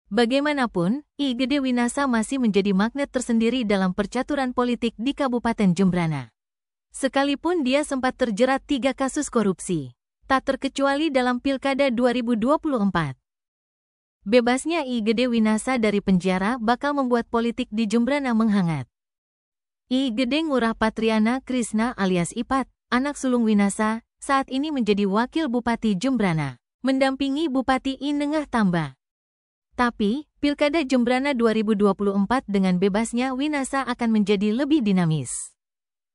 Bagaimanapun, I Gede Winasa masih menjadi magnet tersendiri dalam percaturan politik di Kabupaten Jembrana. Sekalipun dia sempat terjerat 3 kasus korupsi, tak terkecuali dalam Pilkada 2024. Bebasnya I Gede Winasa dari penjara bakal membuat politik di Jembrana menghangat. I Gede Ngurah Patriana Krisna alias Ipat, anak sulung Winasa, saat ini menjadi Wakil Bupati Jembrana, mendampingi Bupati I Nengah Tamba. Tapi, Pilkada Jembrana 2024 dengan bebasnya Winasa akan menjadi lebih dinamis.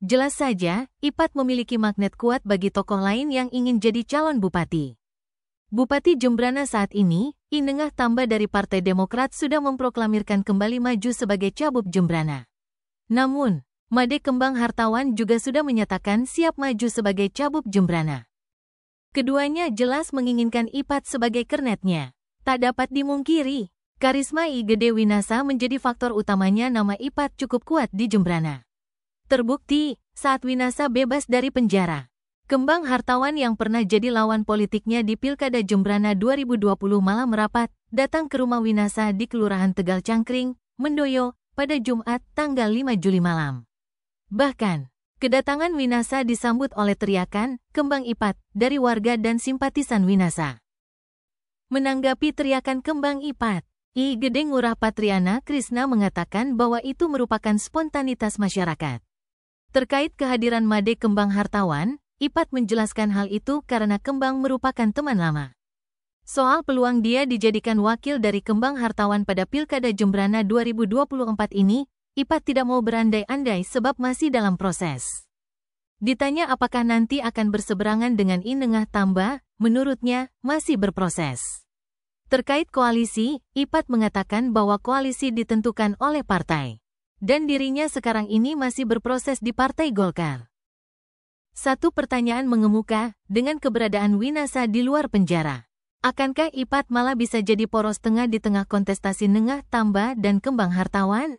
Jelas saja, Ipat memiliki magnet kuat bagi tokoh lain yang ingin jadi calon bupati. Bupati Jembrana saat ini, I Nengah Tamba dari Partai Demokrat sudah memproklamirkan kembali maju sebagai Cabup Jembrana. Namun, Made Kembang Hartawan juga sudah menyatakan siap maju sebagai Cabup Jembrana. Keduanya jelas menginginkan Ipat sebagai kernetnya. Tak dapat dimungkiri, karisma I Gede Winasa menjadi faktor utamanya nama Ipat cukup kuat di Jembrana. Terbukti, saat Winasa bebas dari penjara, Kembang Hartawan yang pernah jadi lawan politiknya di Pilkada Jembrana 2020 malah merapat, datang ke rumah Winasa di Kelurahan Tegal Cangkring, Mendoyo, pada Jumat tanggal 5 Juli malam. Bahkan, kedatangan Winasa disambut oleh teriakan, "Kembang Ipat," dari warga dan simpatisan Winasa. Menanggapi teriakan Kembang Ipat, I Gede Ngurah Patriana Krisna mengatakan bahwa itu merupakan spontanitas masyarakat. Terkait kehadiran Made Kembang Hartawan, Ipat menjelaskan hal itu karena Kembang merupakan teman lama. Soal peluang dia dijadikan wakil dari Kembang Hartawan pada Pilkada Jembrana 2024 ini, Ipat tidak mau berandai-andai sebab masih dalam proses. Ditanya apakah nanti akan berseberangan dengan I Nengah Tamba, menurutnya masih berproses. Terkait koalisi, Ipat mengatakan bahwa koalisi ditentukan oleh partai. Dan dirinya sekarang ini masih berproses di Partai Golkar. Satu pertanyaan mengemuka, dengan keberadaan Winasa di luar penjara. Akankah Ipat malah bisa jadi poros tengah di tengah kontestasi Nengah Tamba dan Kembang Hartawan?